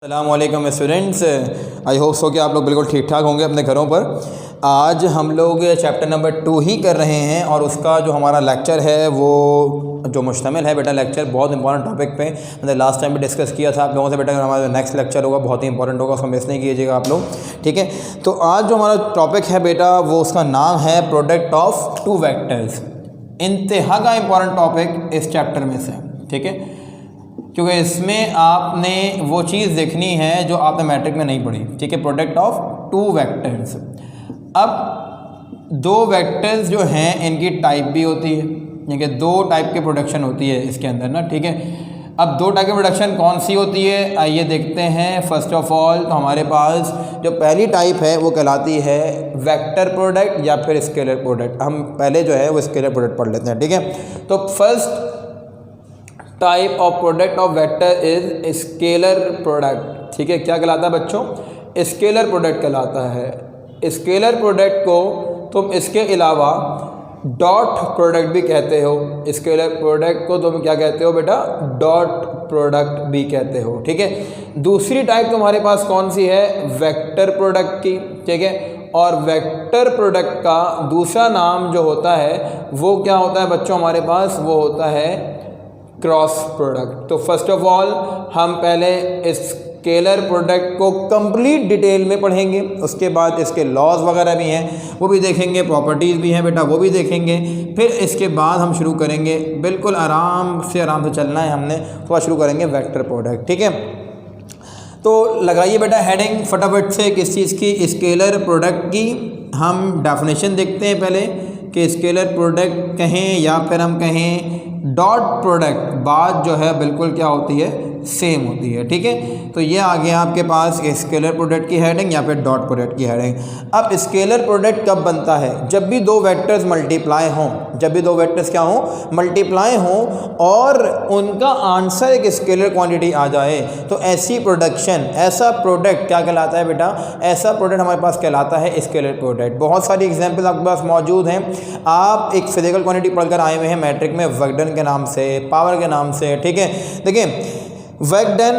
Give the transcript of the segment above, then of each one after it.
अस्सलामुअलैकुम students, I hope so कि आप लोग बिल्कुल ठीक ठाक होंगे अपने घरों पर। आज हम लोग चैप्टर नंबर 2 ही कर रहे हैं और उसका जो हमारा लेक्चर है वो जो मुश्तमिल है बेटा लेक्चर बहुत इंपॉर्टेंट टॉपिक पे मतलब लास्ट टाइम भी डिस्कस किया था आप लोगों से बेटा। हमारा नेक्स्ट लेक्चर होगा बहुत ही इंपॉर्टेंट होगा, उसको मिस नहीं कीजिएगा आप लोग, ठीक है। तो आज जो हमारा टॉपिक है बेटा वो उसका नाम है प्रोडक्ट ऑफ टू वेक्टर्स। इंतहा का इंपॉर्टेंट टॉपिक इस चैप्टर में से, ठीक है, क्योंकि इसमें आपने वो चीज़ देखनी है जो आपने मैट्रिक में नहीं पढ़ी, ठीक है। Product of two vectors. अब दो वेक्टर्स जो हैं इनकी टाइप भी होती है, ठीक है, दो टाइप की प्रोडक्शन होती है इसके अंदर ना, ठीक है। अब दो टाइप की प्रोडक्शन कौन सी होती है आइए देखते हैं। फर्स्ट ऑफ ऑल तो हमारे पास जो पहली टाइप है वो कहलाती है वेक्टर प्रोडक्ट या फिर स्केलर प्रोडक्ट। हम पहले जो है वो स्केलर प्रोडक्ट पढ़ लेते हैं, ठीक है। तो first type of product of vector is scalar product, ठीक है। क्या कहलाता है बच्चों? स्केलर प्रोडक्ट कहलाता है। स्केलर प्रोडक्ट को तुम इसके अलावा डॉट प्रोडक्ट भी कहते हो। स्केलर प्रोडक्ट को तुम क्या कहते हो बेटा? डॉट प्रोडक्ट भी कहते हो, ठीक है। दूसरी टाइप तुम्हारे पास कौन सी है? वेक्टर प्रोडक्ट की, ठीक है। और वेक्टर प्रोडक्ट का दूसरा नाम जो होता है वो क्या होता है बच्चों हमारे पास? वो होता है क्रॉस प्रोडक्ट। तो फर्स्ट ऑफ ऑल हम पहले स्केलर प्रोडक्ट को कंप्लीट डिटेल में पढ़ेंगे, उसके बाद इसके लॉज वगैरह भी हैं वो भी देखेंगे, प्रॉपर्टीज़ भी हैं बेटा वो भी देखेंगे। फिर इसके बाद हम शुरू करेंगे, बिल्कुल आराम से चलना है हमने, तो शुरू करेंगे वेक्टर प्रोडक्ट, ठीक है। तो लगाइए बेटा हेडिंग फटाफट से किस चीज़ की? स्केलर प्रोडक्ट की। हम डेफिनेशन देखते हैं पहले कि स्केलर प्रोडक्ट कहें या फिर हम कहें डॉट प्रोडक्ट, बात जो है बिल्कुल क्या होती है? सेम होती है, ठीक है। तो ये आ गया आपके पास स्केलर प्रोडक्ट की हेडिंग या फिर डॉट प्रोडक्ट की हेडिंग। अब स्केलर प्रोडक्ट कब बनता है? जब भी दो वेक्टर्स मल्टीप्लाई हों, जब भी दो वेक्टर्स क्या हों? मल्टीप्लाई हों और उनका आंसर एक स्केलर क्वांटिटी आ जाए, तो ऐसी प्रोडक्शन, ऐसा प्रोडक्ट क्या कहलाता है बेटा? ऐसा प्रोडक्ट हमारे पास कहलाता है स्केलर प्रोडक्ट। बहुत सारी एग्जाम्पल आपके पास मौजूद हैं। आप एक फिजिकल क्वांटिटी पढ़कर आए हुए हैं मैट्रिक में वर्क डन के नाम से, पावर के नाम से, ठीक है। देखिए वर्क डन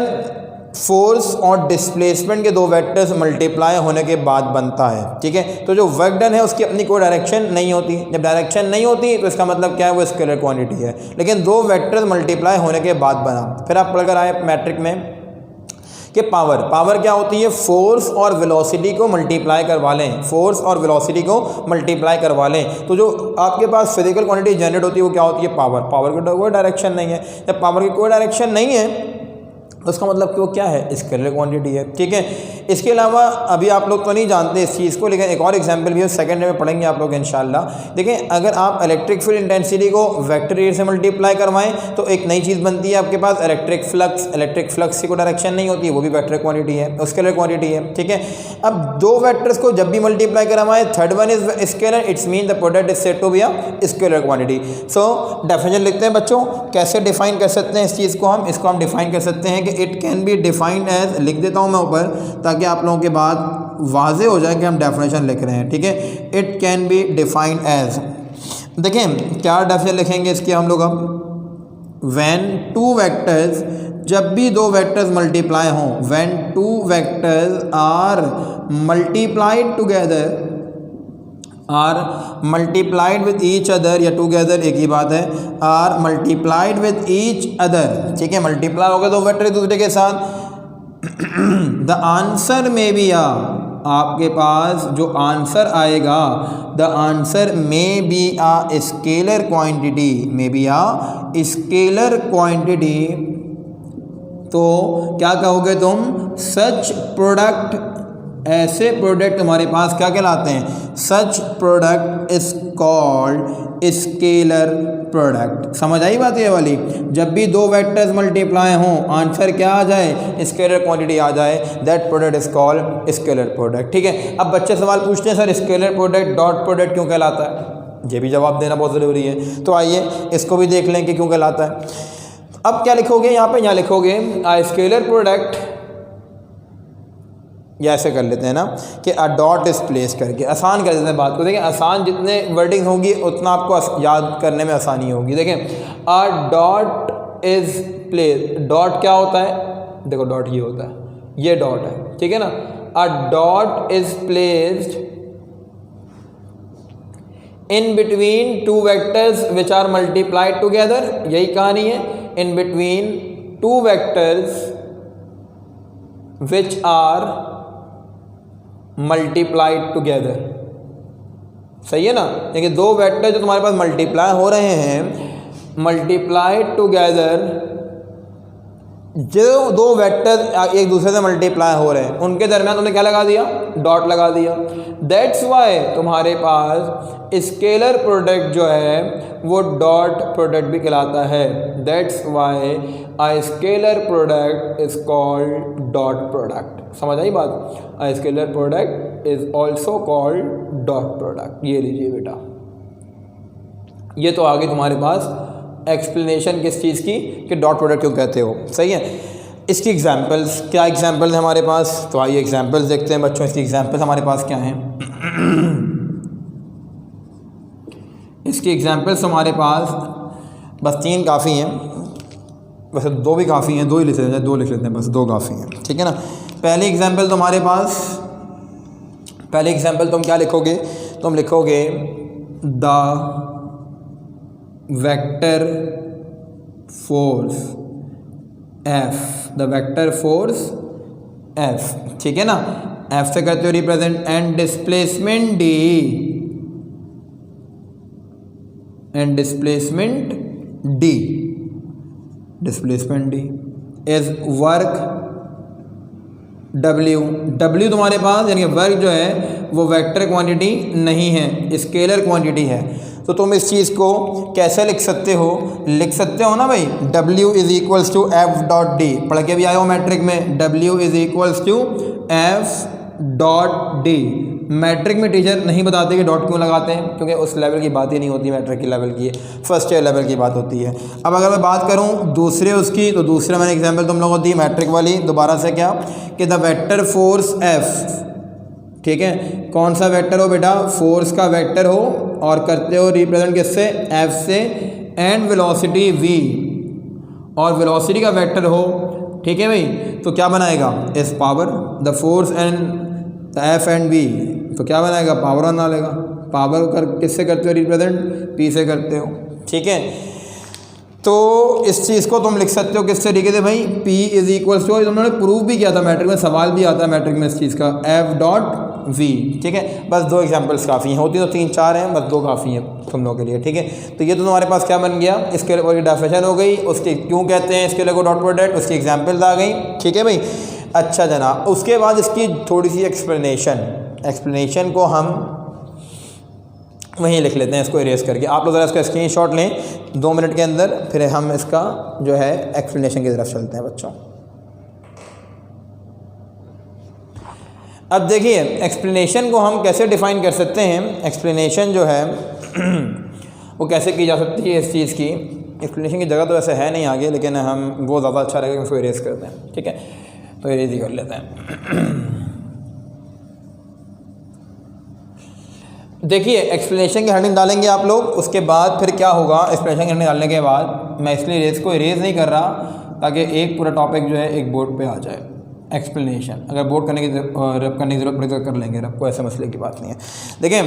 फोर्स और डिस्प्लेसमेंट के दो वेक्टर्स मल्टीप्लाई होने के बाद बनता है, ठीक है। तो जो वर्क डन है उसकी अपनी कोई डायरेक्शन नहीं होती। जब डायरेक्शन नहीं होती तो इसका मतलब क्या है? वो स्केलर क्वांटिटी है। लेकिन दो वेक्टर्स मल्टीप्लाई होने के बाद बना। फिर आप पढ़कर आए मैट्रिक में कि पावर क्या होती है? फोर्स और वेलोसिटी को मल्टीप्लाई करवा लें, फोर्स और वेलोसिटी को मल्टीप्लाई करवा लें तो जो आपके पास फिजिकल क्वांटिटी जनरेट होती है वो क्या होती है? पावर की कोई डायरेक्शन नहीं है। जब पावर की कोई डायरेक्शन नहीं है उसका मतलब कि वो क्या है? स्केलर क्वांटिटी है, ठीक है। इसके अलावा अभी आप लोग तो नहीं जानते इस चीज़ को, लेकिन एक और एग्जांपल भी है, सेकंड में पढ़ेंगे आप लोग इंशाल्लाह। देखें अगर आप इलेक्ट्रिक फील्ड इंटेंसिटी को वेक्टर एरिया से मल्टीप्लाई करवाएं तो एक नई चीज़ बनती है आपके पास इलेक्ट्रिक फ्लक्स। इलेक्ट्रिक फ्लक्स की कोई डायरेक्शन नहीं होती है, वो भी वेक्टर क्वांटिटी है, स्केलर क्वांटिटी है, ठीक है। अब दो वेक्टर्स को जब भी मल्टीप्लाई करवाएं, third one is scalar, it's mean the product is said to be a scalar quantity. So definition लिखते हैं बच्चों, कैसे डिफाइन कर सकते हैं इस चीज़ को? इसको हम डिफाइन कर सकते हैं कि it can be defined as, लिख देता हूं मैं ऊपर ताकि आप लोगों के बाद वाजे हो जाए कि हम डेफिनेशन लिख रहे हैं, ठीक है। It can be defined as, देखें क्या डेफिनेशन लिखेंगे इसकी हम लोग अब? व्हेन टू वेक्टर्स, जब भी दो वेक्टर्स मल्टीप्लाई हों, when two vectors are multiplied together, are multiplied with each other, या टुगेदर एक ही बात है, are multiplied with each other, ठीक है। मल्टीप्लाई हो गए दो वेक्टर एक दूसरे के साथ। द आंसर में भी आपके पास जो आंसर आएगा, द आंसर में बी आ स्केलर क्वांटिटी, में बी आ स्केलर क्वांटिटी, तो क्या कहोगे तुम? सच प्रोडक्ट, ऐसे प्रोडक्ट तुम्हारे पास क्या कहलाते हैं? Such product is called scalar product. समझ आई बात ये वाली? जब भी दो वेक्टर्स मल्टीप्लाई हों, आंसर क्या आ जाए? स्केलर क्वांटिटी आ जाए, that product is called scalar product, ठीक है। अब बच्चे सवाल पूछते हैं sir scalar product dot product क्यों कहलाता है? ये भी जवाब देना बहुत ज़रूरी है, तो आइए इसको भी देख लें कि क्यों कहलाता है। अब क्या लिखोगे यहाँ पे? यहाँ लिखोगे आ स्केलर प्रोडक्ट, या ऐसे कर लेते हैं ना कि अ डॉट इज प्लेस करके, आसान कर देते हैं बात को। देखिए आसान जितने वर्डिंग होगी उतना आपको याद करने में आसानी होगी। देखें अ डॉट इज प्लेस, डॉट क्या होता है? देखो डॉट ये होता है, ये डॉट है, ठीक है ना। A dot is placed in between two vectors which are multiplied together, यही कहानी है, in between two vectors which are multiplied together, सही है ना। देखिए दो वेक्टर जो तुम्हारे पास मल्टीप्लाई हो रहे हैं, मल्टीप्लाइड टुगेदर, जो दो वेक्टर एक दूसरे से मल्टीप्लाई हो रहे हैं उनके दरमियान तुमने क्या लगा दिया, डॉट लगा दिया। दैट्स वाई तुम्हारे पास स्केलर प्रोडक्ट जो है वो डॉट प्रोडक्ट भी कहलाता है। That's why a scalar product is called dot product. समझ आई बात, a scalar product is also called dot product. ये लीजिए बेटा, ये तो आगे तुम्हारे पास एक्सप्लेनेशन किस चीज़ की कि डॉट प्रोडक्ट क्यों कहते हो, सही है। इसकी एग्जांपल्स, क्या एग्जांपल्स है हमारे पास, तो आइए एग्जांपल्स देखते हैं बच्चों। इसकी एग्जांपल्स हमारे पास क्या हैं इसकी एग्जांपल्स हमारे पास बस 3 काफ़ी हैं, वैसे 2 भी काफ़ी हैं, 2 ही लिख लेते हैं, 2 लिख लेते हैं, बस 2 काफ़ी हैं, ठीक है ना। पहली एग्जांपल तुम्हारे पास, पहली एग्जांपल तुम क्या लिखोगे, तुम लिखोगे the vector force F, the vector force F, ठीक है ना। F से करते हो represent, and displacement D, and displacement D, displacement D is work W। W तुम्हारे पास यानी कि वर्क जो है वो वेक्टर क्वांटिटी नहीं है, स्केलर क्वांटिटी है। तो तुम इस चीज़ को कैसे लिख सकते हो, लिख सकते हो ना भाई, W is equals to F dot D, पढ़ के भी आए हो मैट्रिक में, W is equals to F dot D. Matric में टीचर नहीं बताते कि डॉट क्यों लगाते हैं, क्योंकि उस लेवल की बात ही नहीं होती, मैट्रिक के लेवल की है, फर्स्ट ईयर लेवल की बात होती है। अब अगर मैं बात करूं दूसरे उसकी, तो दूसरे मैंने एग्जांपल तुम लोगों को दी मैट्रिक वाली, दोबारा से क्या कि द वेक्टर फोर्स F, ठीक है, कौन सा वेक्टर हो बेटा, फोर्स का वेक्टर हो, और करते हो रिप्रेजेंट किससे, F से, एंड वेलोसिटी V, और वेलोसिटी का वेक्टर हो, ठीक है भाई, तो क्या बनाएगा, इस power the force and F and V, तो क्या बनाएगा, पावर बना लेगा। पावर कर किससे करते हो रिप्रेजेंट, P से करते हो, ठीक है। तो इस चीज़ को तुम लिख सकते हो किस तरीके से भाई, P इज इक्वल्स टू, तुमने प्रूव भी किया था मैट्रिक में, सवाल भी आता है मैट्रिक में इस चीज़ का, F डॉट V, ठीक है। बस 2 एग्जांपल्स काफ़ी हैं, होती तो 3-4 हैं, बस 2 काफ़ी हैं तुम लोगों के लिए, ठीक है। तो ये तो तुम्हारे पास क्या बन गया, स्केलर की डेफिनेशन हो गई, उसके क्यों कहते हैं स्केलर को डॉट प्रोडक्ट, उसकी एग्जांपल्स आ गई, ठीक है भाई। अच्छा जनाब, उसके बाद इसकी थोड़ी सी एक्सप्लेनेशन को हम वहीं लिख लेते हैं, इसको इरेज करके। आप लोग ज़रा इसका स्क्रीनशॉट लें 2 मिनट के अंदर, फिर हम इसका जो है एक्सप्लेनेशन की तरफ चलते हैं बच्चों। अब देखिए एक्सप्लेनेशन को हम कैसे डिफ़ाइन कर सकते हैं, एक्सप्लेनेशन जो है वो कैसे की जा सकती है इस चीज़ की। एक्सप्लेनेशन की जगह तो वैसे है नहीं आगे, लेकिन हम वो ज़्यादा अच्छा रहेगा उसको इरेज करते हैं, ठीक है, तो इरेज ही कर लेते हैं। देखिए एक्सप्लेनेशन की हेडिंग डालेंगे आप लोग, उसके बाद फिर क्या होगा, एक्सप्लेनेशन की हेडिंग डालने के बाद मैं इसलिए इसको इरेज नहीं कर रहा ताकि एक पूरा टॉपिक जो है एक बोर्ड पे आ जाए। एक्सप्लेनेशन अगर बोर्ड करने की रब करने की ज़रूरत पड़े तो कर लेंगे, रब को ऐसे मसले की बात नहीं है। देखिए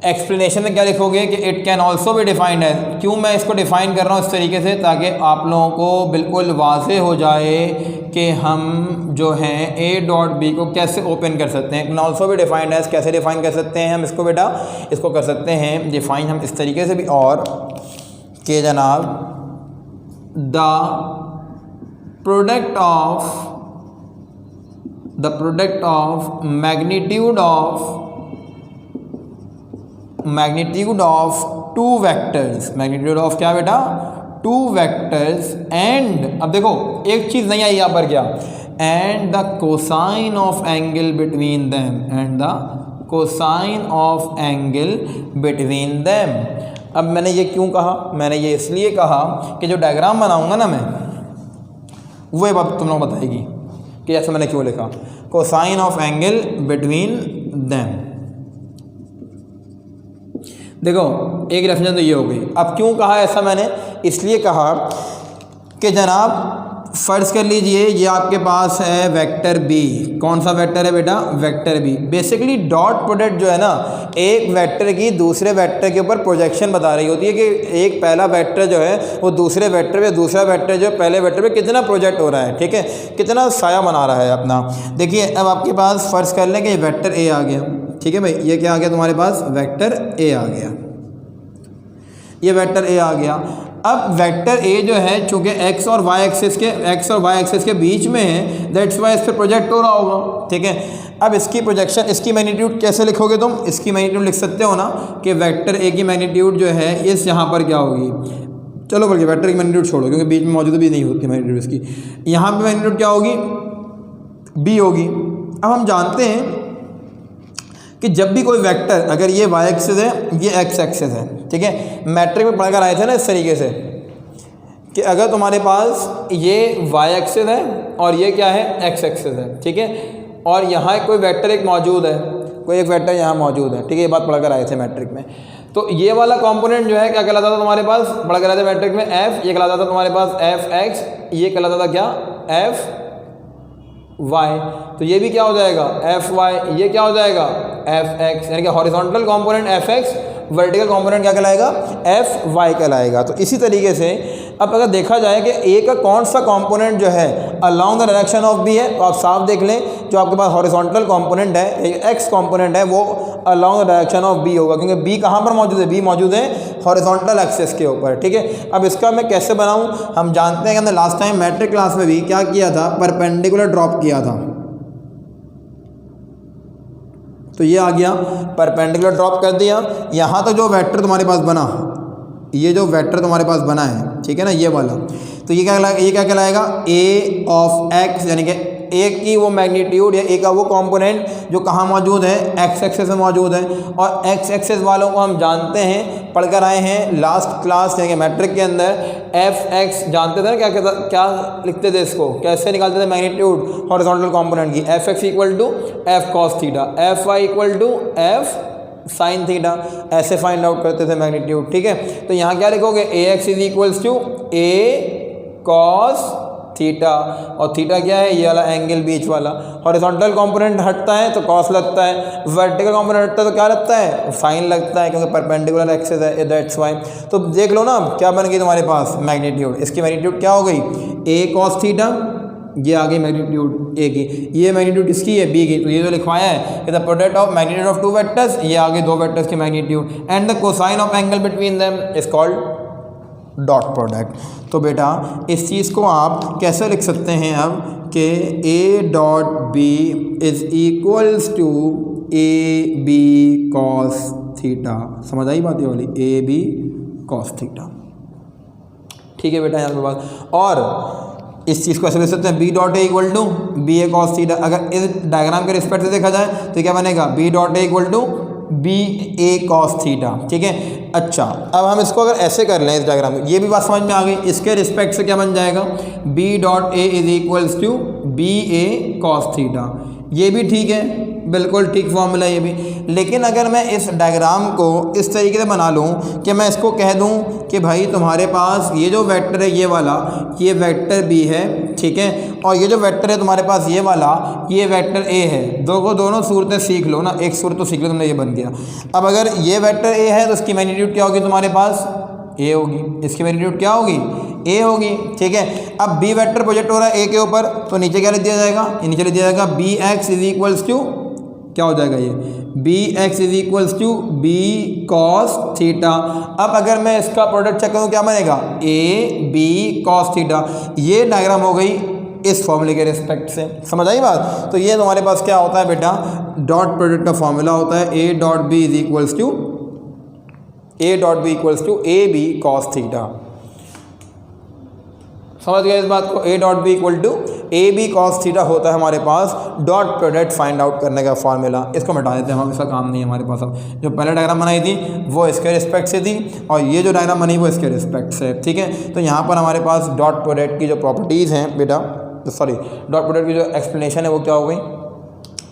एक्सप्लेनेशन में क्या लिखोगे कि इट कैन ऑल्सो भी डिफाइंड है। क्यों मैं इसको डिफ़ाइन कर रहा हूँ इस तरीके से, ताकि आप लोगों को बिल्कुल वाज़ेह हो जाए कि हम जो हैं ए डॉट बी को कैसे ओपन कर सकते हैं। कैन ऑल्सो भी डिफाइंड है, कैसे डिफ़ाइन कर सकते हैं हम इसको बेटा, इसको कर सकते हैं डिफ़ाइन हम इस तरीके से भी, और कि जनाब the product of magnitude of 2 vectors, magnitude of क्या बेटा, 2 वेक्टर्स, एंड अब देखो एक चीज़ नहीं आई यहाँ पर क्या, and the cosine of angle between them, and the cosine of angle between them. अब मैंने ये क्यों कहा, मैंने ये इसलिए कहा कि जो डायग्राम बनाऊंगा ना मैं, वो ये बात तुम लोग बताएगी कि ऐसा मैंने क्यों लिखा, cosine of angle between them. देखो एक रेफरेंस तो ये हो गई। अब क्यों कहा ऐसा मैंने, इसलिए कहा कि जनाब फ़र्ज़ कर लीजिए ये आपके पास है वेक्टर बी। कौन सा वेक्टर है बेटा? Vector B. Basically dot product जो है ना, एक वेक्टर की दूसरे वेक्टर के ऊपर प्रोजेक्शन बता रही होती है कि एक पहला वेक्टर जो है वो दूसरे वेक्टर पे, दूसरा वेक्टर जो है पहले वेक्टर पे कितना प्रोजेक्ट हो रहा है, ठीक है, कितना साया बना रहा है अपना। देखिए अब आपके पास फ़र्ज़ कर लें कि वेक्टर ए आ गया, ठीक है भाई, ये क्या आ गया तुम्हारे पास? वेक्टर ए आ गया, ये वेक्टर ए आ गया। अब वेक्टर ए जो है चूँकि एक्स और वाई एक्सिस के बीच में है, दैट्स वाई इस पर प्रोजेक्ट हो रहा होगा, ठीक है। अब इसकी प्रोजेक्शन, इसकी मैग्नीट्यूड कैसे लिखोगे तुम? इसकी मैग्नीट्यूड लिख सकते हो ना कि वेक्टर ए की मैग्नीट्यूड जो है इस यहाँ पर क्या होगी, चलो बल्कि वेक्टर की मैग्नीट्यूड छोड़ो क्योंकि बीच में मौजूद भी नहीं होती मैग्नीट्यूड इसकी, यहाँ पर मैग्नीट्यूड क्या होगी? बी होगी। अब हम जानते हैं कि जब भी कोई वेक्टर, अगर ये वाई एक्सिस है, ये एक्स एक्सिस है, ठीक है, मैट्रिक में पढ़कर आए थे ना इस तरीके से कि अगर तुम्हारे पास ये वाई एक्सिस है और ये क्या है? एक्स एक्सिस है, ठीक है, और यहाँ कोई वेक्टर एक मौजूद है, कोई एक वेक्टर यहाँ मौजूद है, ठीक है, ये बात पढ़कर आए थे मैट्रिक में। तो ये वाला कंपोनेंट जो है क्या कहलाता था तुम्हारे पास? पढ़कर आए थे मैट्रिक में एफ, ये कहलाता था तुम्हारे पास एफ एक्स, ये कहलाता था क्या? F Y. तो ये भी क्या हो जाएगा? F Y. ये क्या हो जाएगा? एफ एक्स, यानी कि horizontal component F X, vertical component क्या कहलाएगा? एफ वाई कहलाएगा। तो इसी तरीके से अब अगर देखा जाए कि ए का कौन सा कंपोनेंट जो है along the direction of B है, तो आप साफ देख लें जो आपके पास हॉरिजॉन्टल कंपोनेंट है, एक्स कंपोनेंट है, वो along the direction of B होगा, क्योंकि बी कहाँ पर मौजूद है? बी मौजूद है हॉरिजॉन्टल एक्सिस के ऊपर, ठीक है। अब इसका मैं कैसे बनाऊँ? हम जानते हैं कि हमने लास्ट टाइम मैट्रिक क्लास में भी क्या किया था? परपेंडिकुलर ड्रॉप किया था। तो ये आ गया, परपेंडिकुलर ड्रॉप कर दिया। यहाँ तो जो वेक्टर तुम्हारे पास बना, ये जो वेक्टर तुम्हारे पास बना है, ठीक है ना, ये वाला, तो ये क्या कहलाएगा? ए ऑफ एक्स, यानी कि ए की वो मैग्नीट्यूड या ए का वो कंपोनेंट जो कहाँ मौजूद है? एक्स एक्सिस में मौजूद है। और एक्स एक्सिस वालों को हम जानते हैं, पढ़कर आए हैं लास्ट क्लास यानी कि मैट्रिक के अंदर, एफ एक्स जानते थे ना, क्या लिखते थे इसको, कैसे निकालते थे मैग्नीट्यूड हॉरिजॉन्टल कंपोनेंट की? F X equal to F cos theta, F Y equal to F sine theta, ऐसे फाइंड आउट करते थे मैग्नीट्यूड, ठीक है। तो यहाँ क्या लिखोगे? A X is equals to A cos theta, और थीटा क्या है? ये वाला एंगल बीच वाला। हॉरिजॉन्टल कंपोनेंट हटता है तो कॉस लगता है, वर्टिकल कंपोनेंट हटता है तो क्या लगता है? साइन लगता है, क्योंकि परपेंडिकुलर एक्सिस है, दैट्स वाई। तो देख लो ना क्या बन गई तुम्हारे पास मैग्नीट्यूड। इसकी मैग्नीट्यूड क्या हो गई? ए कॉस थीटा, ये आ गई मैग्नीट्यूड ए की, ये मैग्नीट्यूड किसकी है? बी की। तो ये जो लिखवाया है कि the product of magnitude of two vectors, ये आ गए दो वेक्टर्स की magnitude, and the cosine of angle between them is called dot product. तो बेटा इस चीज़ को आप कैसे लिख सकते हैं अब कि A dot B is equals to A B cos theta. समझ आई बात ये वाली? ए बी कॉस थीटा, ठीक है बेटा यहाँ पे बात। और इस चीज़ को ऐसे लिख सकते हैं B dot A equal to B A cos theta. अगर इस डायग्राम के रिस्पेक्ट से देखा जाए तो क्या बनेगा? B dot A equal to B A cos theta, ठीक है। अच्छा, अब हम इसको अगर ऐसे कर लें इस डायग्राम में, ये भी बात समझ में आ गई। इसके रिस्पेक्ट से क्या बन जाएगा? B dot A is equals to B A cos theta. ये भी ठीक है, बिल्कुल ठीक फॉर्मूला ये भी। लेकिन अगर मैं इस डायग्राम को इस तरीके से बना लूँ कि मैं इसको कह दूँ कि भाई तुम्हारे पास ये जो वेक्टर है ये वाला, ये वेक्टर बी है, ठीक है, और ये जो वेक्टर है तुम्हारे पास ये वाला, ये वेक्टर ए है। दोनों सूरतें सीख लो ना, एक सूरत तो सीख लो तुमने, ये बन गया। अब अगर ये वेक्टर ए है तो इसकी मैग्नीट्यूड क्या होगी तुम्हारे पास? ए होगी। इसकी मैग्नीट्यूड क्या होगी? ए होगी, ठीक है। अब बी वेक्टर प्रोजेक्ट हो रहा है ए के ऊपर, तो नीचे क्या लिख दिया जाएगा? ये नीचे लिख दिया जाएगा B X is equals to, क्या हो जाएगा ये? B X is equals to B cos theta. अब अगर मैं इसका प्रोडक्ट चेक करूँ क्या बनेगा? A B cos theta. ये डायग्राम हो गई इस फॉर्मूले के रिस्पेक्ट से। समझ आई बात? तो ये तुम्हारे पास क्या होता है बेटा? डॉट प्रोडक्ट का फॉर्मूला होता है A dot B is equals to A B cos theta. समझ गए इस बात को? A dot B equal to A B cos theta होता है हमारे पास डॉट प्रोडक्ट फाइंड आउट करने का फॉर्मूला। इसको मिटा देते हैं हम, इसका काम नहीं है हमारे पास। अब जो पहले डायग्राम बनाई थी वो इसके रिस्पेक्ट से थी, और ये जो डायग्राम बनी वो इसके रिस्पेक्ट से, ठीक है। तो यहाँ पर हमारे पास डॉट प्रोडक्ट की जो प्रॉपर्टीज़ हैं बेटा, सॉरी, डॉट प्रोडक्ट की जो एक्सप्लेनेशन है वो क्या हो गई?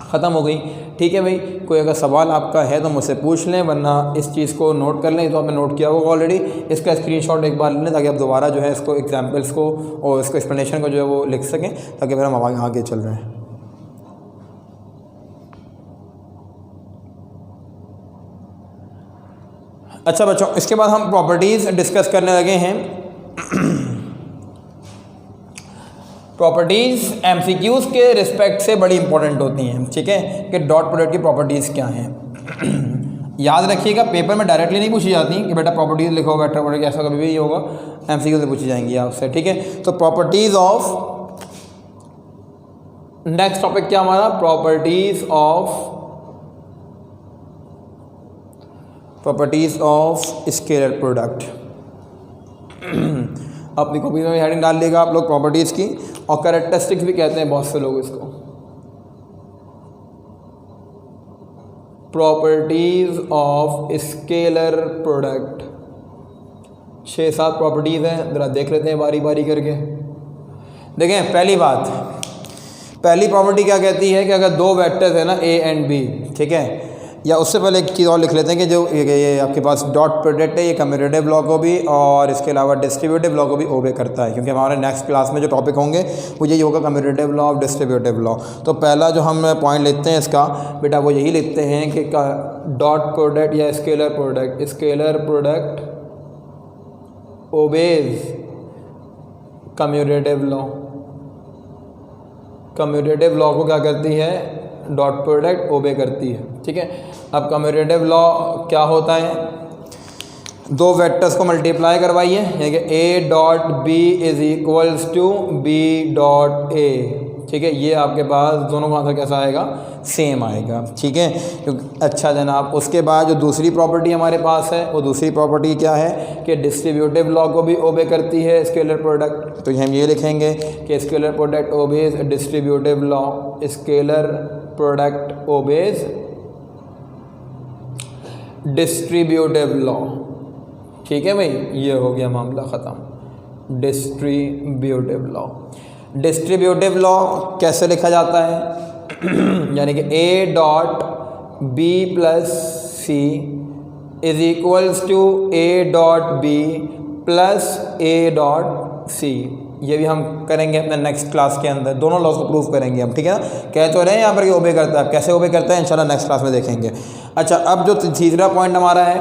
ख़त्म हो गई। ठीक है भाई, कोई अगर सवाल आपका है तो मुझसे पूछ लें, वरना इस चीज़ को नोट कर लें। तो आपने नोट किया होगा ऑलरेडी, इसका स्क्रीनशॉट एक बार लें ताकि आप दोबारा जो है इसको एग्जाम्पल्स को और इसको एक्सप्लेनेशन को जो है वो लिख सकें, ताकि फिर हम आगे चल रहे हैं। अच्छा बच्चों, इसके बाद हम प्रॉपर्टीज़ डिस्कस करने लगे हैं। प्रॉपर्टीज़ एमसीक्यूज़ के रिस्पेक्ट से बड़ी इंपॉर्टेंट होती हैं। ठीक है, कि डॉट प्रोडक्ट की प्रॉपर्टीज़ क्या हैं। याद रखिएगा, पेपर में डायरेक्टली नहीं पूछी जाती कि बेटा प्रॉपर्टीज़ लिखो, वेक्टर प्रोडक्ट, ऐसा कभी भी होगा, एमसीक्यू से पूछी जाएंगी आपसे। ठीक है, तो प्रॉपर्टीज़ ऑफ, नेक्स्ट टॉपिक क्या हमारा, प्रॉपर्टीज़ ऑफ स्केलर प्रोडक्ट। अपनी कॉपी में हेडिंग डाल लेगा आप लोग प्रॉपर्टीज़ की, और कैरेक्टरिस्टिक्स भी कहते हैं बहुत से लोग इसको। Properties of scalar product, 6-7 properties हैं, ज़रा देख लेते हैं बारी बारी करके। देखें, पहली प्रॉपर्टी क्या कहती है कि अगर दो वेक्टर्स है ना ए एंड बी, ठीक है, या उससे पहले एक चीज़ और लिख लेते हैं कि जो ये आपके पास डॉट प्रोडक्ट है, ये कम्यूटेटिव ब्लॉक को भी और इसके अलावा डिस्ट्रीब्यूटिव ब्लॉक को भी ओबे करता है, क्योंकि हमारे नेक्स्ट क्लास में जो टॉपिक होंगे वो यही होगा, कम्यूटेटिव ब्लॉक और डिस्ट्रीब्यूटिव ब्लॉक। तो पहला जो हम पॉइंट लेते हैं इसका बेटा वो यही लिखते हैं कि डॉट प्रोडक्ट या scalar product obeys commutative law. Commutative law को क्या करती है, डॉट प्रोडक्ट ओबे करती है। ठीक है, अब कम्यूटेटिव लॉ क्या होता है, दो वेक्टर्स को मल्टीप्लाई करवाइए, यानी कि A dot B is equals to B dot A. ठीक है, ये आपके पास दोनों का आंसर कैसा आएगा, सेम आएगा। ठीक है, अच्छा जनाब, उसके बाद जो दूसरी प्रॉपर्टी हमारे पास है, वो दूसरी प्रॉपर्टी क्या है कि डिस्ट्रीब्यूटिव लॉ को भी ओबे करती है स्केलर प्रोडक्ट। तो हम ये लिखेंगे कि scalar product obeys distributive law, scalar product obeys distributive law. ठीक है भाई, ये हो गया मामला ख़त्म, डिस्ट्रीब्यूटिव लॉ। डिस्ट्रीब्यूटिव लॉ कैसे लिखा जाता है, यानी कि A dot B plus C is equals to A dot B plus A dot C. ये भी हम करेंगे अपने नेक्स्ट क्लास के अंदर, दोनों लॉज को प्रूव करेंगे हम। ठीक है ना, कह तो रहे हैं यहाँ पर कि ओबे करता है, कैसे ओबे करता है इंशाल्लाह नेक्स्ट क्लास में देखेंगे। अच्छा, अब जो तीसरा पॉइंट हमारा है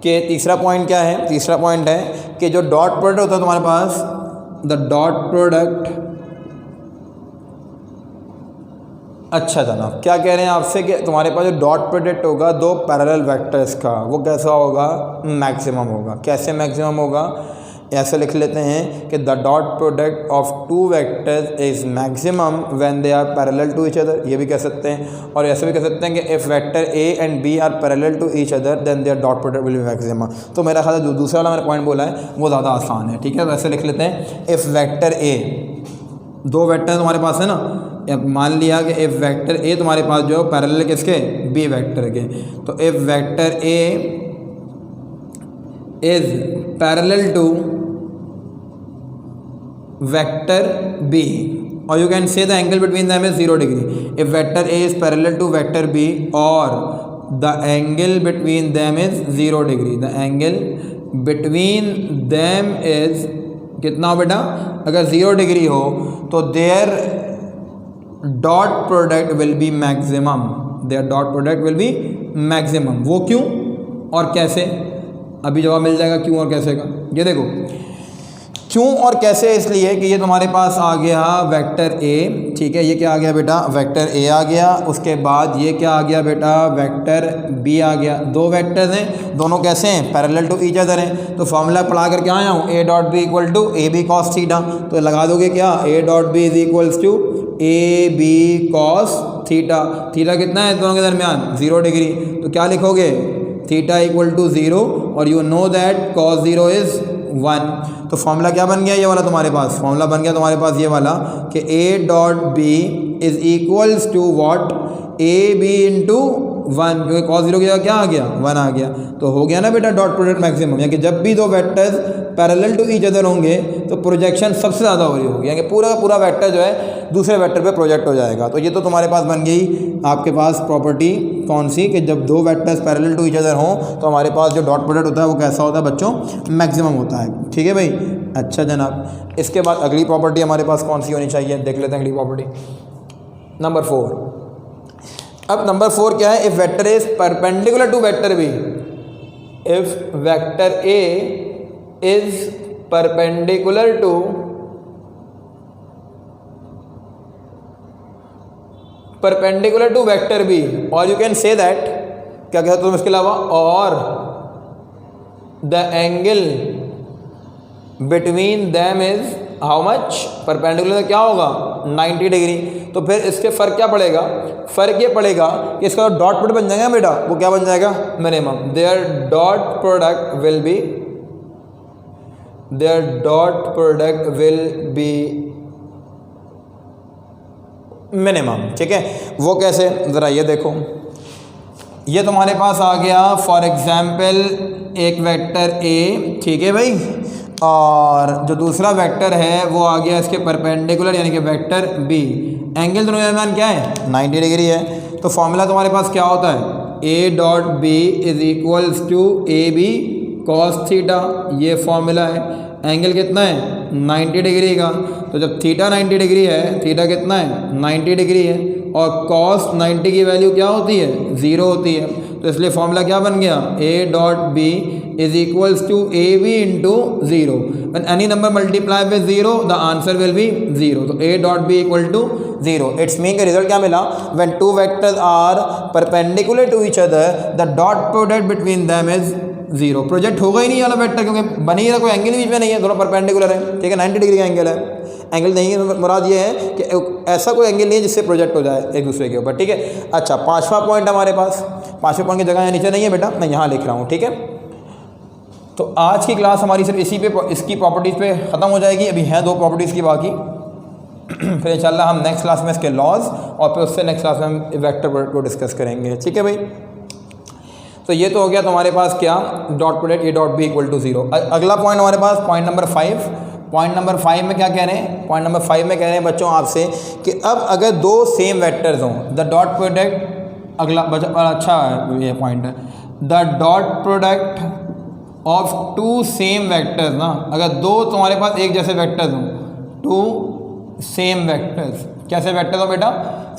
कि तीसरा पॉइंट क्या है, तीसरा पॉइंट है कि जो डॉट प्रोडक्ट होता है तुम्हारे पास, द डॉट प्रोडक्ट, अच्छा जनाब क्या कह रहे हैं आपसे कि तुम्हारे पास जो डॉट प्रोडक्ट होगा दो पैरेलल वेक्टर्स का, वो कैसा होगा, मैक्सिमम होगा। कैसे मैक्सिमम होगा, ऐसे लिख लेते हैं कि the dot product of two vectors is maximum when they are parallel to each other. ये भी कह सकते हैं, और ऐसे भी कह सकते हैं कि if vector A and B are parallel to each other then their dot product will be maximum. तो मेरा ख्याल जो दूसरा वाला मैंने पॉइंट बोला है वो ज़्यादा आसान है। ठीक है, वैसे लिख लेते हैं, इफ़ वेक्टर ए, दो वेक्टर तुम्हारे पास है ना, मान लिया कि इफ़ वेक्टर ए तुम्हारे पास जो है पैरेलल किसके, बी वेक्टर के, तो if vector A is parallel to vector B, और you can say the angle between them is 0 degree. If vector A is parallel to vector B और the angle between them is 0 degree, the angle between them is कितना हो बेटा, अगर 0 degree हो तो their dot product will be maximum, their dot product will be maximum. वो क्यों और कैसे, अभी जवाब मिल जाएगा क्यों और कैसे का। ये देखो क्यों और कैसे, इसलिए कि ये तुम्हारे पास आ गया वेक्टर ए। ठीक है, ये क्या आ गया बेटा, वेक्टर ए आ गया, उसके बाद ये क्या आ गया बेटा, वेक्टर बी आ गया। दो वेक्टर्स हैं, दोनों कैसे हैं, पैरेलल टू ईच अदर हैं। तो फॉर्मूला पढ़ा कर क्या आया हूँ, A dot B equal to A B cos theta. तो लगा दोगे क्या, A dot B is equals to A B cos theta. Theta कितना है दोनों के दरमियान, 0 डिग्री। तो क्या लिखोगे, थीटा इक्वल टू 0, और you know that cos 0 is 1। तो फॉर्मूला क्या बन गया, ये वाला तुम्हारे पास फॉर्मूला बन गया तुम्हारे पास ये वाला कि A dot B is equals to what, A B into 1, क्योंकि cos 0 की जगह क्या आ गया 1 आ गया। तो हो गया ना बेटा डॉट प्रोडक्ट मैक्सिमम, यानी कि जब भी दो vectors parallel to each other होंगे तो प्रोजेक्शन सबसे ज़्यादा हो रही होगी, यानी कि पूरा का पूरा वेक्टर जो है दूसरे वेक्टर पे प्रोजेक्ट हो जाएगा। तो ये तो तुम्हारे पास बन गई आपके पास प्रॉपर्टी कौन सी, कि जब दो vectors parallel to each other हों तो हमारे पास जो डॉट प्रोडक्ट होता है वो कैसा होता है बच्चों, मैक्सिमम होता है। ठीक है भाई, अच्छा जनाब। इसके बाद अगली प्रॉपर्टी हमारे पास कौन सी होनी चाहिए, देख लेते हैं अगली प्रॉपर्टी नंबर 4। अब नंबर 4 क्या है, if vector is perpendicular to vector B, if vector A is perpendicular to vector B, और यू कैन से दैट, क्या कहते हो तुम इसके अलावा, और the angle between them is how much, perpendicular क्या होगा 90 डिग्री। तो फिर इसके फ़र्क क्या पड़ेगा, फ़र्क ये पड़ेगा कि इसका डॉट प्रोडक्ट बन जाएगा बेटा, वो क्या बन जाएगा minimum, their dot product will be minimum. ठीक है, वो कैसे, ज़रा ये देखो, ये तुम्हारे पास आ गया फॉर एग्जाम्पल एक वेक्टर ए, ठीक है भाई, और जो दूसरा वेक्टर है वो आ गया इसके परपेंडिकुलर यानी कि वेक्टर बी। एंगल दोनों के दरमियान क्या है 90 डिग्री है। तो फॉर्मूला तुम्हारे पास क्या होता है, A dot B is equals to A B cos theta, ये फॉर्मूला है। एंगल कितना है 90 डिग्री का, तो जब थीटा 90 डिग्री है, थीटा कितना है 90 डिग्री है, और कॉस 90 की वैल्यू क्या होती है 0 होती है। तो इसलिए फॉर्मूला क्या बन गया, A dot B is equals to A B into 0। When any number multiply with 0 the answer will be 0। तो A dot B equal to 0। It's mean का रिजल्ट क्या मिला, when two vectors are perpendicular to each other the dot product between them is 0। Project होगा ही नहीं वाला vector, क्योंकि बनी ही रहा, कोई एंगल बीच में नहीं है, दोनों परपेंडिकुलर है। ठीक है, 90 डिग्री का एंगल है, एंगल नहीं है, मुराद ये है कि ऐसा कोई एंगल नहीं है जिससे प्रोजेक्ट हो जाए एक दूसरे के ऊपर। ठीक है, अच्छा पांचवा पॉइंट हमारे पास, पांचवें पॉइंट की जगह यहाँ नीचे नहीं है बेटा, मैं यहाँ लिख रहा हूँ। ठीक है, तो आज की क्लास हमारी सिर्फ इसी पे, इसकी प्रॉपर्टीज़ पे ख़त्म हो जाएगी। अभी हैं 2 प्रॉपर्टीज़ की बाकी फिर इंशाल्लाह हम नेक्स्ट क्लास में इसके लॉज और फिर उससे नेक्स्ट क्लास में हम वेक्टर प्रोडक्ट को डिस्कस करेंगे। ठीक है भाई, तो ये तो हो गया तुम्हारे पास क्या, dot product A dot B equal to 0। अगला पॉइंट हमारे पास पॉइंट नंबर 5। पॉइंट नंबर 5 में क्या कह रहे हैं, पॉइंट नंबर 5 में कह रहे हैं बच्चों आपसे कि अब अगर 2 सेम वेक्टर्स हों, द डॉट प्रोडक्ट, अगला अच्छा है ये पॉइंट है, the dot product of 2 same vectors ना, अगर 2 तुम्हारे पास एक जैसे वेक्टर्स हों, 2 सेम वेक्टर्स, कैसे वेक्टर्स हो बेटा,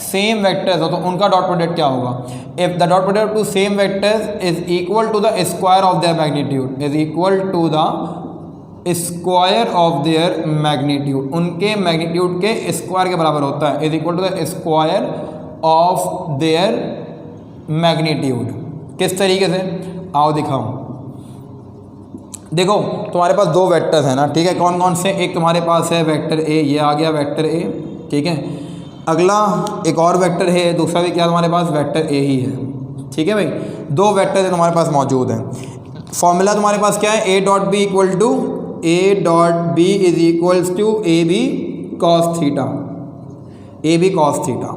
सेम वेक्टर्स हो, तो उनका डॉट प्रोडक्ट क्या होगा, if the dot product two same vectors is equal to the square of their magnitude, is equal to the square of their magnitude, उनके मैग्नीट्यूड के स्क्वायर के बराबर होता है, is equal to the square of their magnitude. किस तरीके से, आओ दिखाओ। देखो तुम्हारे पास 2 वेक्टर्स हैं ना, ठीक है, कौन कौन से, एक तुम्हारे पास है वेक्टर ए, ये आ गया वेक्टर ए, ठीक है, अगला एक और वेक्टर है, दूसरा भी क्या तुम्हारे पास वेक्टर ए ही है। ठीक है भाई, 2 वेक्टर तुम्हारे पास मौजूद हैं। फॉर्मूला तुम्हारे पास क्या है, A dot B equal to, A dot B is equals to A B cos theta, A B cos theta.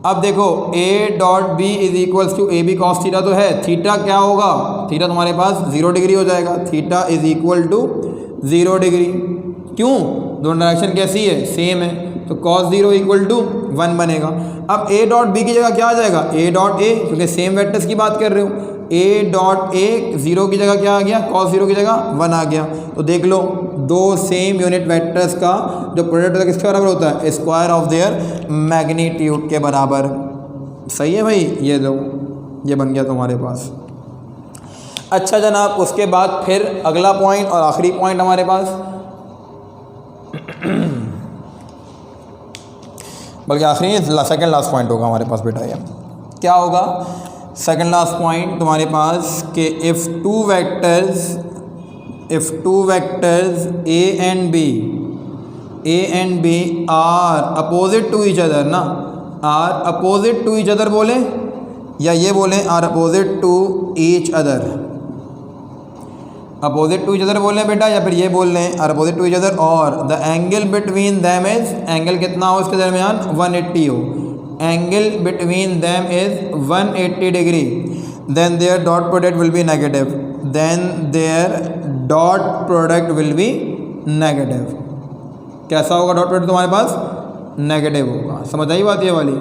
अब देखो A dot B is equals to A B cos theta तो है, थीटा क्या होगा, थीटा तुम्हारे पास 0 degree हो जाएगा, theta is equal to 0 degree. क्यों, दोनों डायरेक्शन कैसी है, सेम है, तो cos 0 इक्वल टू 1 बनेगा। अब a डॉट बी की जगह क्या आ जाएगा, a डॉट ए, क्योंकि सेम वेक्टर्स की बात कर रहे हो, a डॉट ए 0 की जगह क्या आ गया, cos 0 की जगह 1 आ गया। तो देख लो 2 सेम यूनिट वेक्टर्स का जो प्रोडक्ट किसके बराबर होता है, स्क्वायर ऑफ देयर मैग्नीट्यूड के बराबर। सही है भाई, ये लो ये बन गया तुम्हारे पास। अच्छा जनाब, उसके बाद फिर अगला पॉइंट और आखिरी पॉइंट हमारे पास बल्कि आखिरी सेकंड लास्ट पॉइंट होगा हमारे पास बेटा। ये क्या होगा, सेकंड लास्ट पॉइंट तुम्हारे पास कि if two vectors A and B are opposite to each other ना, are opposite to each other बोले या ये बोलें are opposite to each other, opposite to each other बोल रहे हैं बेटा, या फिर ये बोल रहे हैं are opposite to each other, और the angle between them is, angle कितना हो इसके दरमियान 180 हो, angle between them is 180 degree, then their dot product will be negative, then their dot product will be negative. कैसा होगा डॉट प्रोडक्ट तुम्हारे पास? Negative होगा। समझ आई बात ये वाली?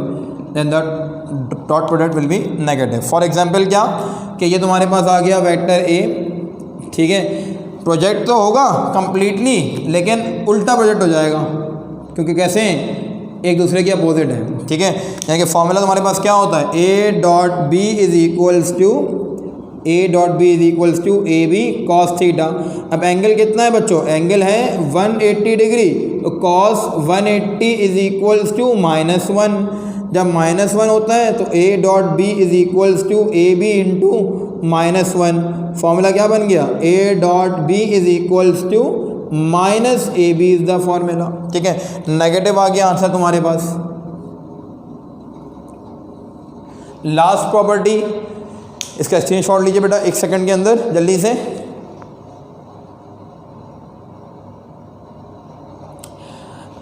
Then the dot product will be negative. For example क्या कि ये तुम्हारे पास आ गया वेक्टर ए, ठीक है, प्रोजेक्ट तो होगा कंप्लीटली लेकिन उल्टा प्रोजेक्ट हो जाएगा, क्योंकि कैसे एक दूसरे के अपोजिट है, ठीक है। यानी कि फॉर्मूला तुम्हारे पास क्या होता है? A dot B is equals to A B cos theta. अब एंगल कितना है बच्चों? एंगल है 180 डिग्री, तो कॉस 180 इज इक्वल्स टू -1। जब -1 होता है तो A dot B is equals to A B into -1। Formula क्या बन गया? A dot B is equals to minus A B is the formula, ठीक है। नेगेटिव आ गया आंसर तुम्हारे पास। लास्ट प्रॉपर्टी, इसका स्क्रीनशॉट लीजिए बेटा 1 सेकंड के अंदर जल्दी से।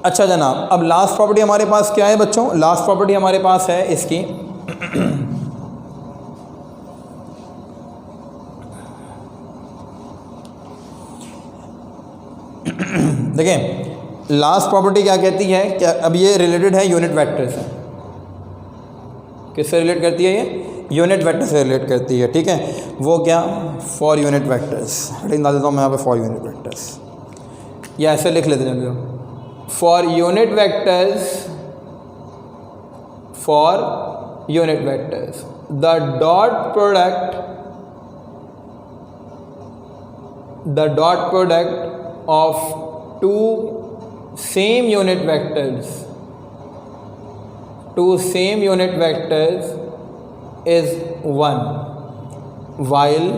अच्छा जनाब, अब लास्ट प्रॉपर्टी हमारे पास क्या है बच्चों? लास्ट प्रॉपर्टी हमारे पास है इसकी देखें लास्ट प्रॉपर्टी क्या कहती है कि अब ये रिलेटेड है यूनिट वेक्टर से। किससे रिलेट करती है? ये यूनिट वेक्टर से रिलेट करती है, ठीक है। वो क्या? For unit vectors. हेडिंग डाल देता हूँ मैं यहाँ पे, फॉर यूनिट वेक्टर्स, या ऐसे लिख लेते हैं for unit vectors, for unit vectors the dot product of two same unit vectors is 1, while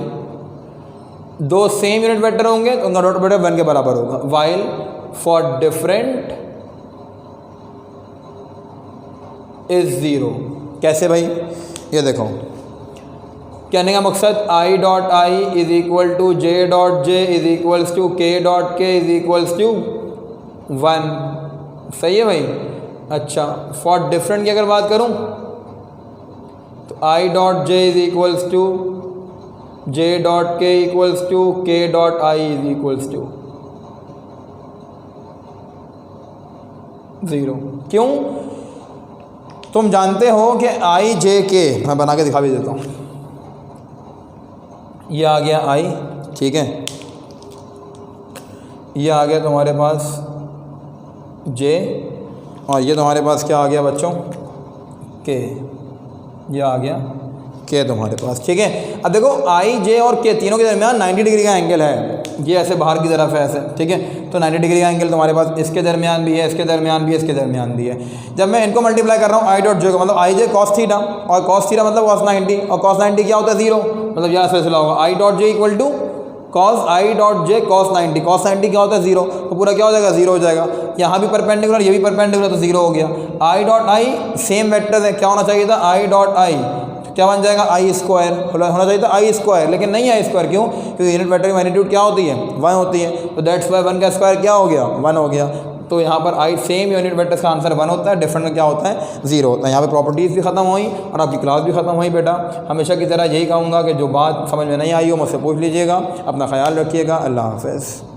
दो सेम यूनिट वेक्टर होंगे तो उनका डॉट प्रोडक्ट 1 के बराबर होगा। while for different is 0। कैसे भाई? ये देखो, कहने का मकसद I dot I is equal to J dot J is equals to K dot K is equals to 1। सही है भाई? अच्छा, फॉर डिफरेंट की अगर बात करूं तो I dot J is equals to J dot K equals to K dot I is equals to 0। क्यों? तुम जानते हो कि आई जे के, मैं बना के दिखा भी देता हूँ। ये आ गया आई, ठीक है, ये आ गया तुम्हारे पास जे, और ये तुम्हारे पास क्या आ गया बच्चों? के। ये आ गया के तुम्हारे पास, ठीक है। अब देखो आई जे और के तीनों के दरमियान 90 डिग्री का एंगल है। ये ऐसे बाहर की तरफ है ऐसे, ठीक है, तो 90 डिग्री का एंगल तुम्हारे पास इसके दरमियान भी है, इसके दरमियान भी है, इसके दरमियान भी है। जब मैं इनको मल्टीप्लाई कर रहा हूँ आई डॉट जे को, मतलब आई जे कॉस थीटा, और कॉस थीटा मतलब कॉस 90, और कॉस 90 क्या होता है? 0। मतलब यहाँ सिलसिला होगा I dot J equal to cos I dot J cos 90। Cos 90 क्या होता है? 0। तो पूरा क्या हो जाएगा? 0 हो जाएगा। यहाँ भी परपेंडिकुलर, ये भी परपेंडिकुलर, तो 0 हो गया। आई डॉट आई सेम वेक्टर है, क्या होना चाहिए था? आई डॉट आई क्या बन जाएगा? आई स्क्वायर होना चाहिए था, आई स्क्वायर, लेकिन नहीं आई स्क्वायर। क्यों? क्योंकि यूनिट वेक्टर की मैग्नीट्यूड क्या होती है? 1 होती है, तो दैट्स वाई 1 का स्क्वायर क्या हो गया? 1 हो गया। तो यहाँ पर आई सेम यूनिट वेक्टर का आंसर 1 होता है, डिफरेंट में क्या होता है? 0 होता है। यहाँ पे प्रॉपर्टीज़ भी ख़त्म हुई और आपकी क्लास भी ख़त्म हुई। बेटा हमेशा की तरह यही कहूँगा कि जो बात समझ में नहीं आई हो मुझसे पूछ लीजिएगा। अपना ख्याल रखिएगा। अल्लाह हाफ़िज़।